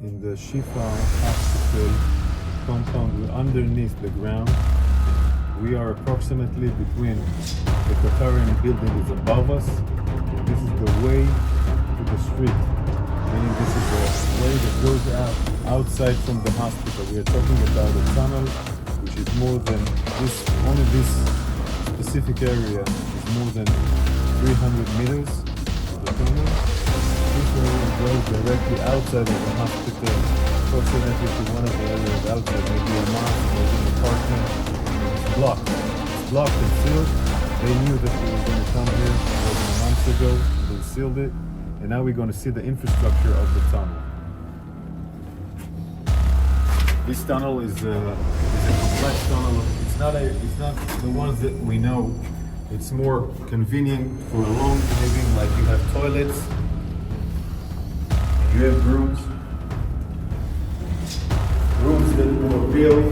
in the Shifa Hospital compound. We're underneath the ground. We are approximately between the Qatarian building is above us. This is the way to the street, meaning this is the way that goes outside from the hospital. We are talking about a tunnel which is more than this, only this specific area is more than 300 meters of the tunnel. This area goes directly outside of the hospital, approximately to one of the areas outside, maybe a mosque, maybe an apartment. It's blocked. It's blocked and sealed. They knew that we were going to come here more than a month ago. They sealed it, and now we're going to see the infrastructure of the tunnel. This tunnel is a complex tunnel. It's not the ones that we know. It's more convenient for a long living, like you have toilets, you have rooms that were built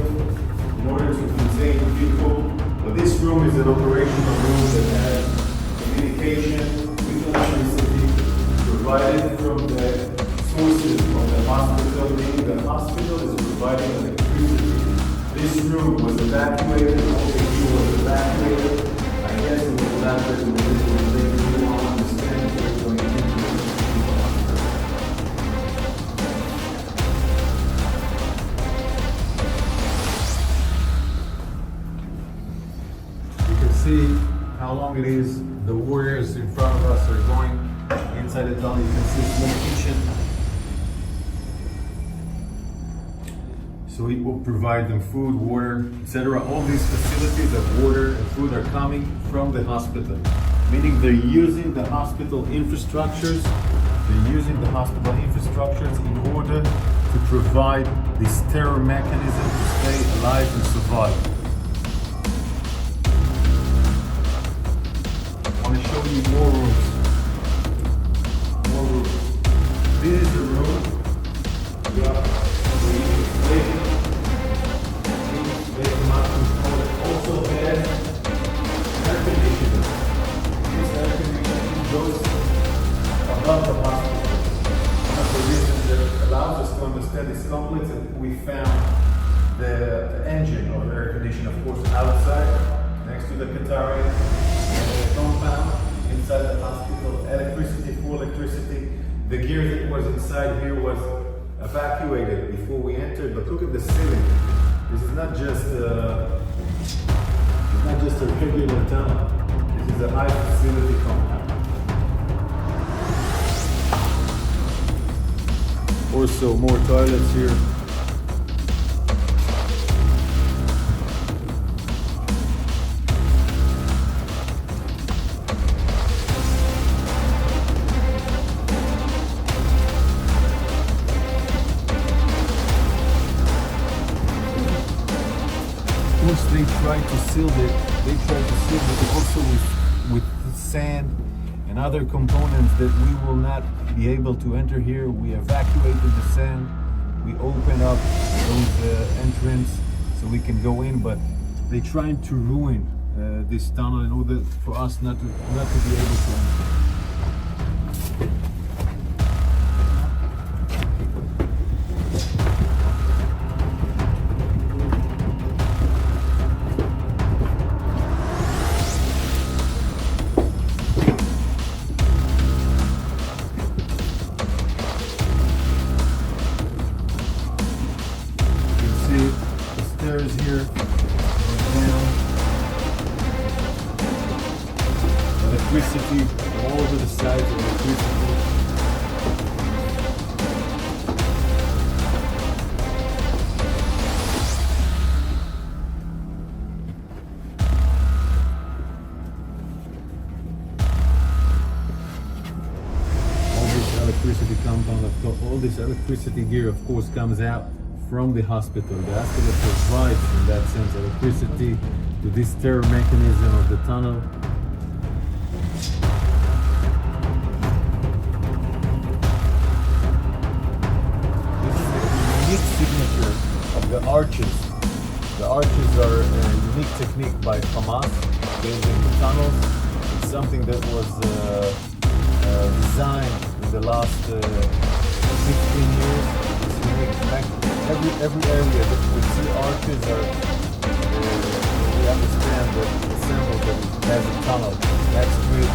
in order to contain people. But this room is an operational room that has communication with electricity provided from the sources of the hospital, meaning the hospital is providing electricity. This room was evacuated, all the view was evacuated. I guess it was evacuated when this was later. We don't understand if we're going into the hospital. You can see how long it is. The warriors in front of us are going inside the tunnel. You can see a small kitchen. So it will provide them food, water, etc. All these facilities of water and food are coming from the hospital, meaning they're using the hospital infrastructures. They're using the hospital infrastructures in order to provide this terror mechanism to stay alive and survive. I want to show you more rooms. More rooms. This is the room. Also has air conditioning. This air conditioning goes above the hospital. One of the reasons that allows us to understand this complex is that we found the engine of the air conditioner, of course, outside, next to the Qatarian compound, inside the hospital. Electricity, full electricity. The gear that was inside here was evacuated before we entered, but look at the ceiling. This is not just a regular tunnel. This is a high facility compound. Also more toilets here. Once they tried to seal it also with sand and other components that we will not be able to enter here. We evacuated the sand, we opened up those entrance so we can go in, but they tried to ruin this tunnel in order for us not to be able to enter. The stairs here go down. Electricity all over the sides of electricity. All this electricity compound, all this electricity gear, of course, comes out from the hospital. The hospital provides, in that sense, electricity to this terror mechanism of the tunnel. This is a unique signature of the arches. The arches are a unique technique by Hamas, building the tunnels. It's something that was designed in the last 15 years. every area that we see arches are, we understand that the symbol that it has a tunnel. Next to it,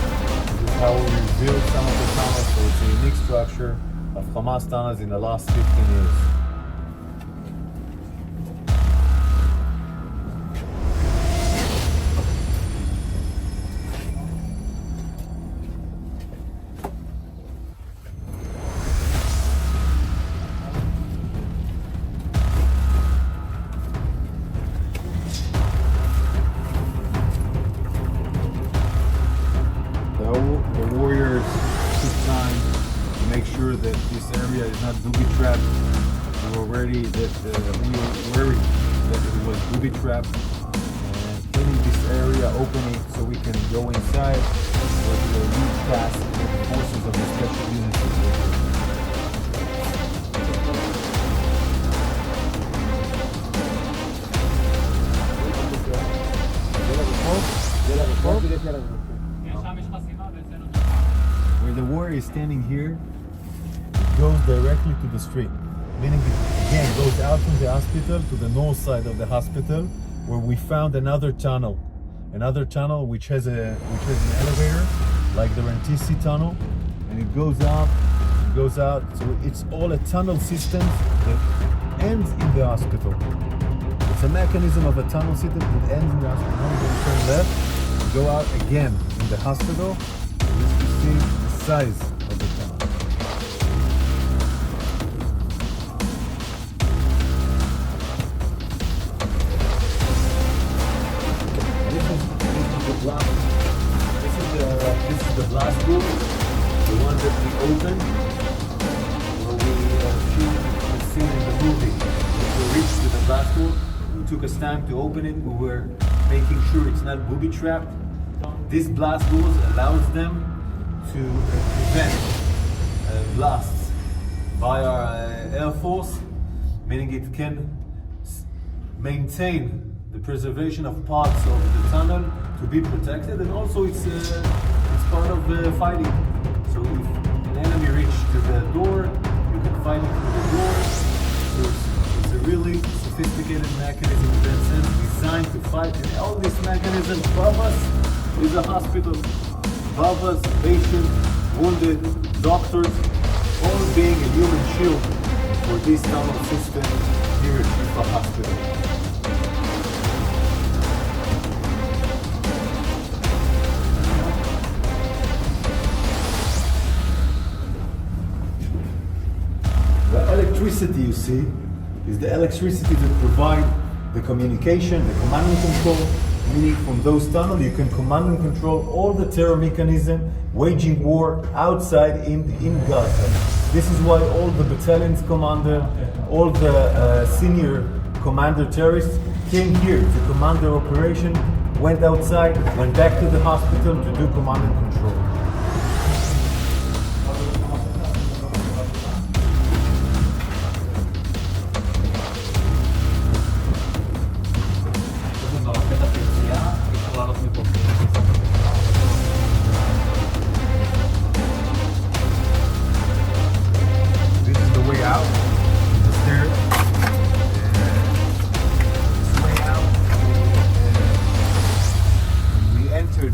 this is how we rebuilt some of the tunnels, so it's a unique structure of Hamas tunnels in the last 15 years. The warriors took time to make sure that this area is not booby-trapped. We were worried that it was booby-trapped, and cleaning this area, opening it so we can go inside was a huge task with the forces of the special units. Where the warrior is standing here, it goes directly to the street. Meaning it again goes out from the hospital to the north side of the hospital, where we found another tunnel which has an elevator, like the Rantisi tunnel, and it goes up and goes out. So it's all a tunnel system that ends in the hospital. It's a mechanism of a tunnel system that ends in the hospital. Now we're going to turn left and go out again in the hospital, just to see the size of the tunnel. This is the blast door, the one that we opened, where we seen in the movie. If we reached to the blast door, it took us time to open it. We were making sure it's not booby-trapped. This blast doors allows them to prevent blasts by our Air Force, meaning it can maintain the preservation of parts of the tunnel to be protected, and also it's part of the fighting. So if an enemy reaches to the door, you can fight it through the door. So it's a really sophisticated mechanism in that sense, designed to fight. And all these mechanisms above us is a hospital. Above us, patients, wounded, doctors, all being a human shield for this tunnel system here at Shifa Hospital. The electricity you see is the electricity that provides the communication, the command and control, meaning from those tunnels you can command and control all the terror mechanism waging war outside in Gaza. This is why all the battalion's commander, all the senior commander terrorists came here to command their operation, went outside, went back to the hospital to do command and control.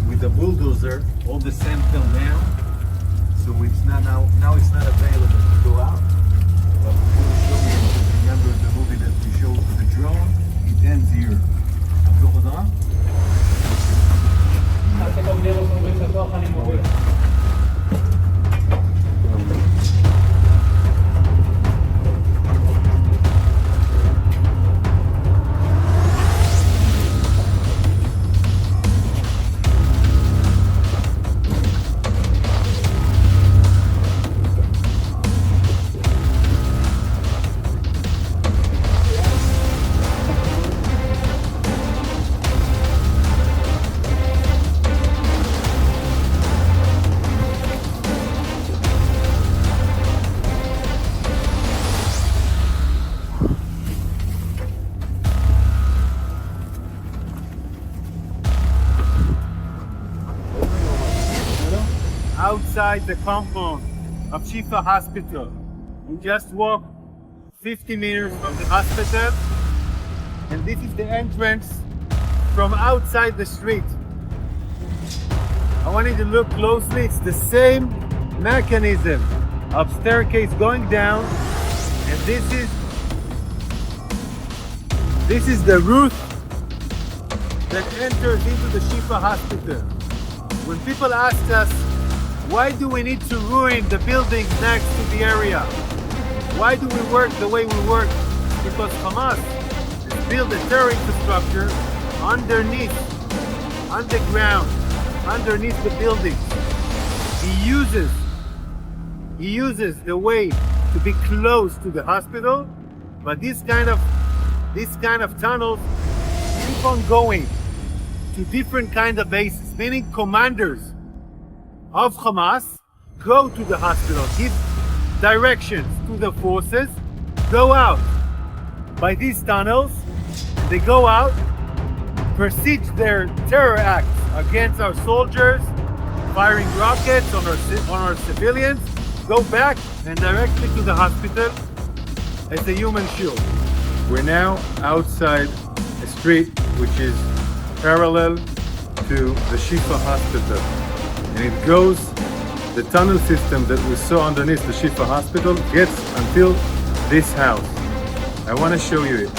With the bulldozer, all the sand fell down, so it's not now it's not available to go out. But we'll show you. Remember the movie that we showed with the drone? It ends here. Outside the compound of Shifa Hospital. We just walked 50 meters from the hospital, and this is the entrance from outside the street. I want you to look closely. It's the same mechanism of staircase going down, and this is the roof that enters into the Shifa Hospital. When people ask us, why do we need to ruin the buildings next to the area? Why do we work the way we work? Because Hamas has built a terror infrastructure underneath, underground, underneath the buildings. He uses the way to be close to the hospital, but this kind of tunnels keep on going to different kind of bases, meaning commanders of Hamas go to the hospital, give directions to the forces, go out by these tunnels, and they go out, proceed their terror acts against our soldiers, firing rockets on our civilians, go back and directly to the hospital as a human shield. We're now outside a street which is parallel to the Shifa Hospital, and it goes, the tunnel system that we saw underneath the Shifa Hospital gets until this house. I want to show you it.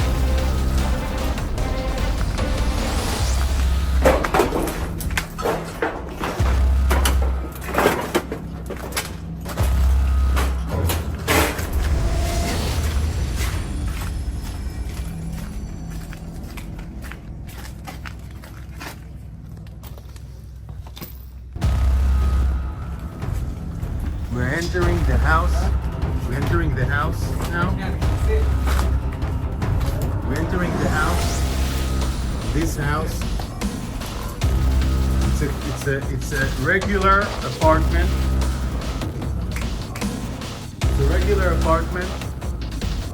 We're entering the house. We're entering the house now. We're entering the house. This house. It's a regular apartment. It's a regular apartment.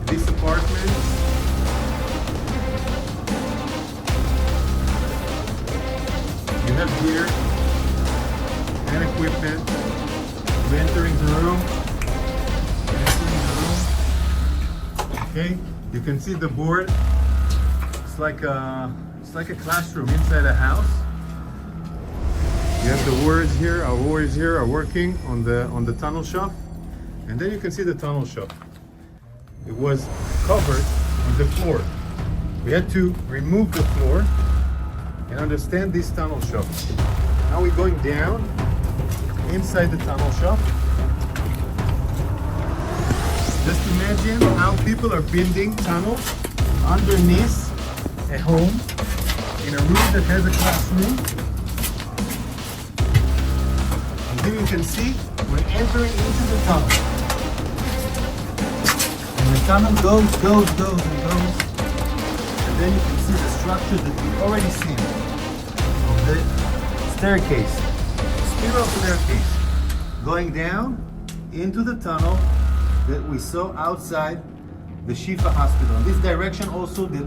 This apartment you have gear and equipment. We're entering the room. Okay, you can see the board. It's like a classroom inside a house. You have the warriors here. Our warriors here are working on the tunnel shop, and then you can see the tunnel shop. It was covered on the floor. We had to remove the floor and understand this tunnel shop. Now we're going down inside the tunnel shop. Just imagine how people are building tunnels underneath a home in a room that has a classroom. And here you can see we're entering into the tunnel. And the tunnel goes, and goes. And then you can see the structure that we've already seen of the staircase. Spiral staircase going down into the tunnel that we saw outside the Shifa Hospital. In this direction also that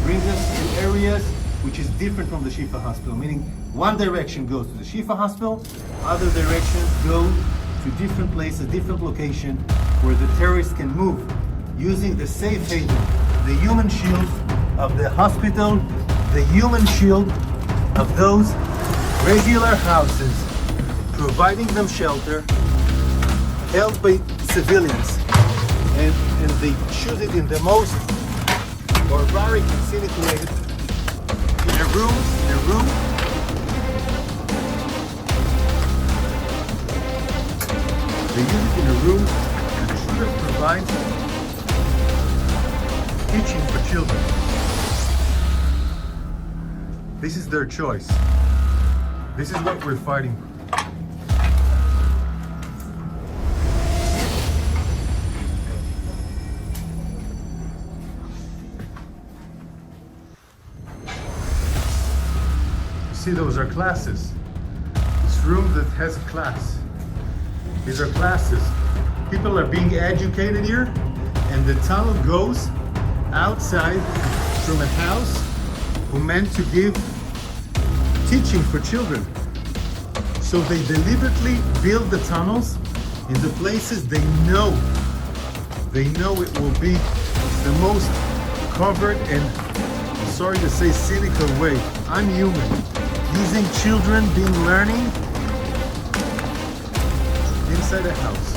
brings us to areas which is different from the Shifa Hospital, meaning one direction goes to the Shifa Hospital, other directions go to different places, different location where the terrorists can move using the safe haven, the human shield of the hospital, the human shield of those regular houses, providing them shelter, held by civilians, and they choose it in the most barbaric and cynic way. In a room, they use it in a room that should have provided teaching for children. This is their choice. This is what we're fighting for. See, those are classes. This room that has a class. These are classes. People are being educated here, and the tunnel goes outside from a house who meant to give teaching for children. So they deliberately build the tunnels in the places they know it will be the most covered and, sorry to say, cynical way. I'm human. Using children being learning inside a house.